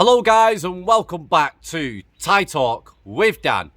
Hello guys and welcome back to Thai Talk with Dan.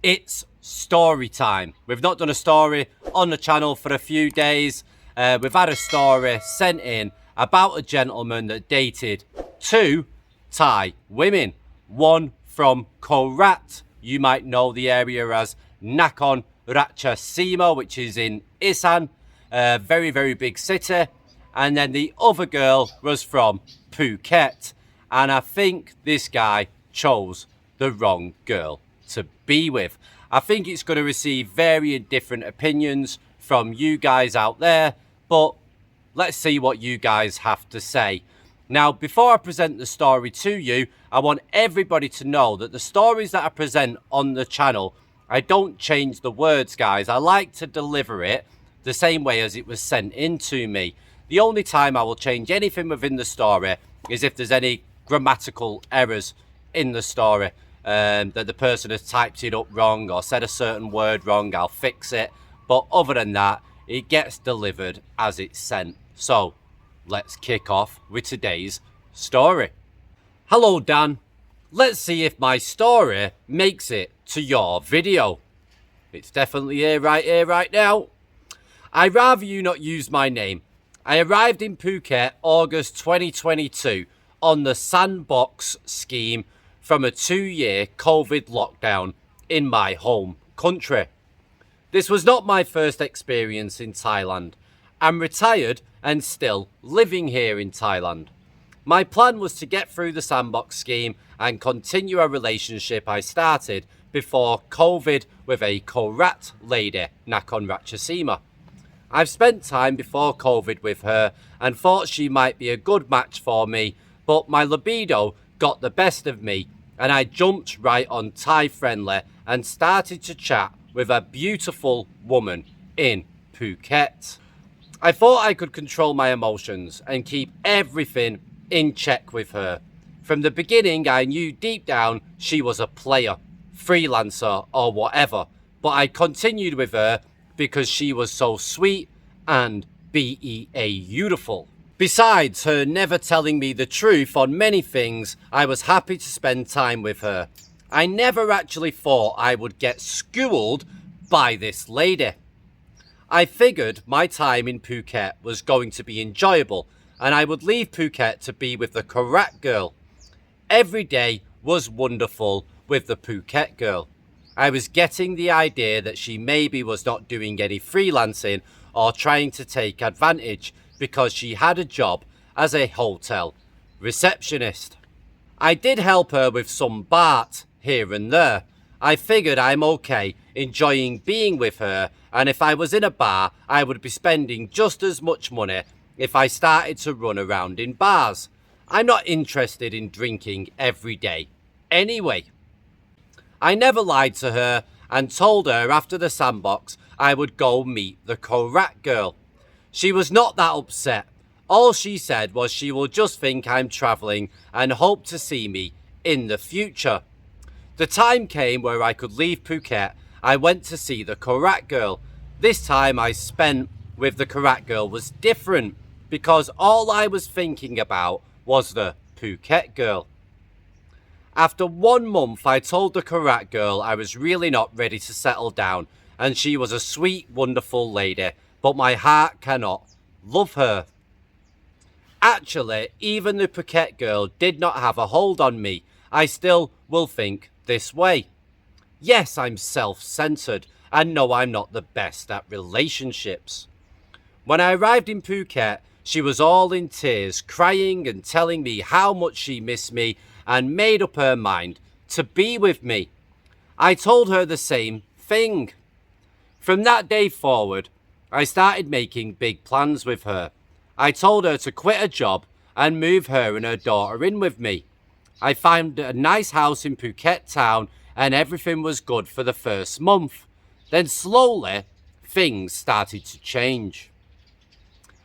It's story time. We've not done a story on the channel for a few days. We've had a story sent in about a gentleman that dated two Thai women. One from Korat, you might know the area as Nakhon Ratchasima, which is in Isan, a very, very big city. And then the other girl was from Phuket. And I think this guy chose the wrong girl to be with. I think it's going to receive varying different opinions from you guys out there, but let's see what you guys have to say. Now, before I present the story to you, I want everybody to know that the stories that I present on the channel, I don't change the words, guys. I like to deliver it the same way as it was sent in to me. The only time I will change anything within the story is if there's any grammatical errors in the story, that the person has typed it up wrong or said a certain word wrong. I'll fix it, but other than that, it gets delivered as it's sent. So let's kick off with today's story. Hello Dan, let's see if my story makes it to your video. It's definitely here right now. I'd rather you not use my name. I arrived in Phuket August 2022 on the Sandbox scheme from a 2-year COVID lockdown in my home country. This was not my first experience in Thailand. I'm retired and still living here in Thailand. My plan was to get through the Sandbox scheme and continue a relationship I started before COVID with a Korat lady, Nakhon Ratchasima. I've spent time before COVID with her and thought she might be a good match for me, but my libido got the best of me and I jumped right on Thai friendly and started to chat with a beautiful woman in Phuket. I thought I could control my emotions and keep everything in check with her. From the beginning, I knew deep down she was a player, freelancer or whatever, but I continued with her because she was so sweet and beautiful. Besides her never telling me the truth on many things, I was happy to spend time with her. I never actually thought I would get schooled by this lady. I figured my time in Phuket was going to be enjoyable and I would leave Phuket to be with the Korat girl. Every day was wonderful with the Phuket girl. I was getting the idea that she maybe was not doing any freelancing or trying to take advantage because she had a job as a hotel receptionist. I did help her with some baht here and there. I figured I'm okay enjoying being with her, and if I was in a bar, I would be spending just as much money if I started to run around in bars. I'm not interested in drinking every day anyway. I never lied to her and told her after the Sandbox I would go meet the Korat girl. She was not that upset. All she said was she will just think I'm travelling and hope to see me in the future. The time came where I could leave Phuket. I went to see the Korat girl. This time I spent with the Korat girl was different because all I was thinking about was the Phuket girl. After 1 month, I told the Korat girl I was really not ready to settle down and she was a sweet, wonderful lady, but my heart cannot love her. Actually, even the Phuket girl did not have a hold on me. I still will think this way. Yes, I'm self-centered and no, I'm not the best at relationships. When I arrived in Phuket, she was all in tears, crying and telling me how much she missed me and made up her mind to be with me. I told her the same thing. From that day forward, I started making big plans with her. I told her to quit a job and move her and her daughter in with me. I found a nice house in Phuket town and everything was good for the first month. Then slowly, things started to change.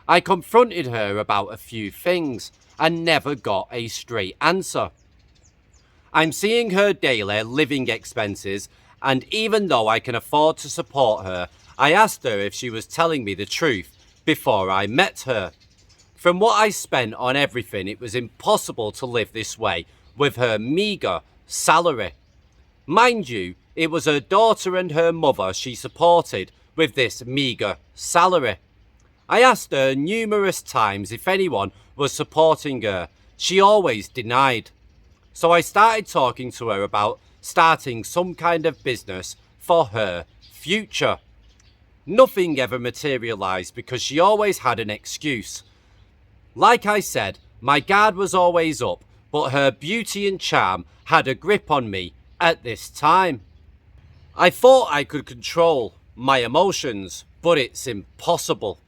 I confronted her about a few things and never got a straight answer. I'm seeing her daily living expenses, and even though I can afford to support her, I asked her if she was telling me the truth before I met her. From what I spent on everything, it was impossible to live this way with her meagre salary. Mind you, it was her daughter and her mother she supported with this meagre salary. I asked her numerous times if anyone was supporting her. She always denied. So I started talking to her about starting some kind of business for her future. Nothing ever materialised because she always had an excuse. Like I said, my guard was always up, but her beauty and charm had a grip on me at this time. I thought I could control my emotions, but it's impossible.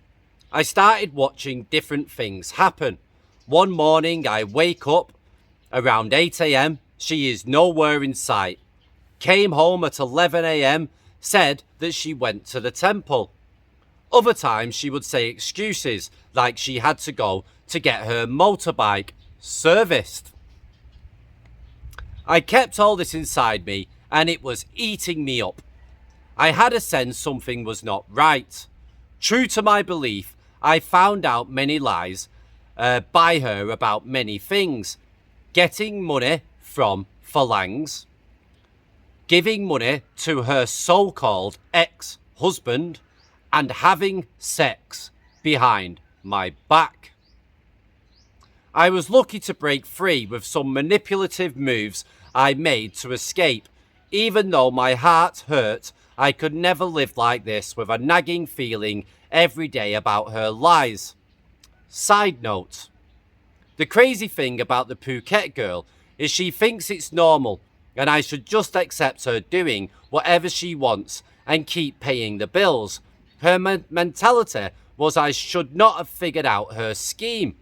I started watching different things happen. One morning I wake up around 8 a.m. She is nowhere in sight. Came home at 11 a.m. Said that she went to the temple. Other times she would say excuses like she had to go to get her motorbike serviced. I kept all this inside me and it was eating me up. I had a sense something was not right. True to my belief, I found out many lies by her about many things. Getting money from phalangs, giving money to her so-called ex-husband, and having sex behind my back. I was lucky to break free with some manipulative moves I made to escape. Even though my heart hurt, I could never live like this with a nagging feeling every day about her lies. Side note, the crazy thing about the Phuket girl is she thinks it's normal and I should just accept her doing whatever she wants and keep paying the bills. Her mentality was I should not have figured out her scheme.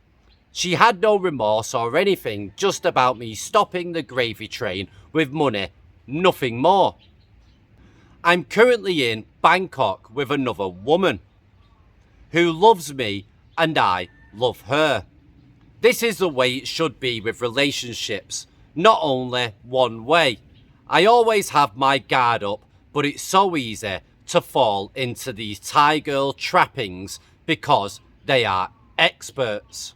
She had no remorse or anything, just about me stopping the gravy train with money, nothing more. I'm currently in Bangkok with another woman who loves me and I love her. This is the way it should be with relationships, not only one way. I always have my guard up, but it's so easy to fall into these Thai girl trappings because they are experts.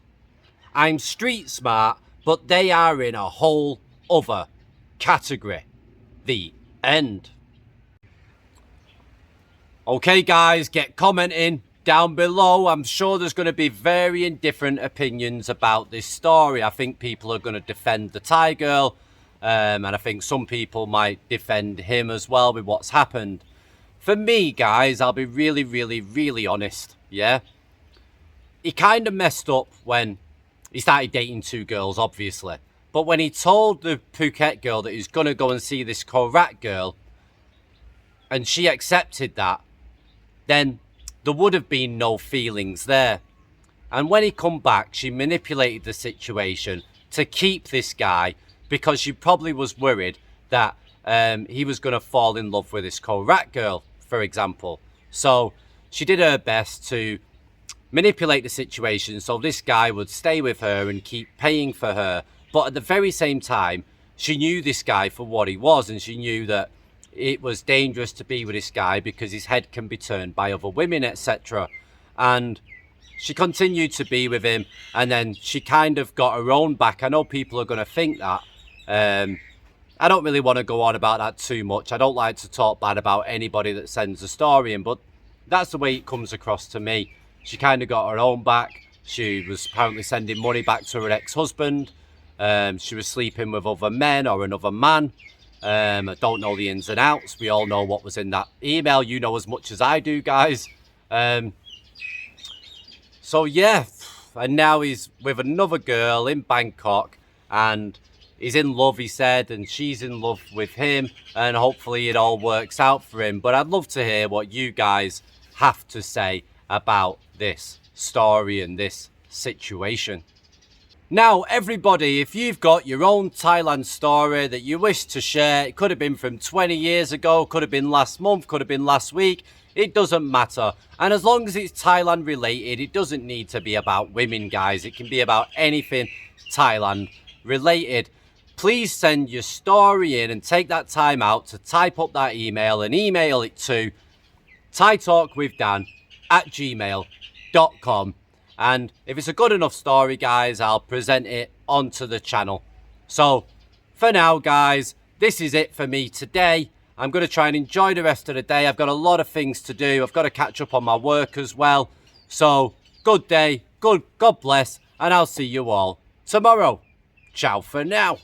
I'm street smart, but they are in a whole other category. The end. Okay guys, get commenting down below. I'm sure there's going to be varying different opinions about this story. I think people are going to defend the Thai girl, and I think some people might defend him as well with what's happened. For me, guys, I'll be really honest, yeah? He kind of messed up when he started dating two girls, obviously. But when he told the Phuket girl that he's going to go and see this Korat girl, and she accepted that, then there would have been no feelings there. And when he come back, she manipulated the situation to keep this guy because she probably was worried that he was going to fall in love with this Korat girl, for example. So she did her best to manipulate the situation so this guy would stay with her and keep paying for her. But at the very same time, she knew this guy for what he was, and she knew that it was dangerous to be with this guy because his head can be turned by other women, etc. And she continued to be with him, and then she kind of got her own back. I know people are going to think that. I don't really want to go on about that too much. I don't like to talk bad about anybody that sends a story in, but that's the way it comes across to me. She kind of got her own back. She was apparently sending money back to her ex-husband. She was sleeping with other men or another man. I don't know the ins and outs. We all know what was in that email. You know as much as I do, guys. So yeah, and now he's with another girl in Bangkok, and he's in love, he said, and she's in love with him, and hopefully it all works out for him. But I'd love to hear what you guys have to say about this story and this situation. Now, everybody, if you've got your own Thailand story that you wish to share, it could have been from 20 years ago, could have been last month, could have been last week, it doesn't matter. And as long as it's Thailand related, it doesn't need to be about women, guys. It can be about anything Thailand related. Please send your story in and take that time out to type up that email and email it to thaitalkwithdan@gmail.com. And if it's a good enough story, guys, I'll present it onto the channel. So for now, guys, this is it for me today. I'm going to try and enjoy the rest of the day. I've got a lot of things to do. I've got to catch up on my work as well. So, good day, God bless, and I'll see you all tomorrow. Ciao for now.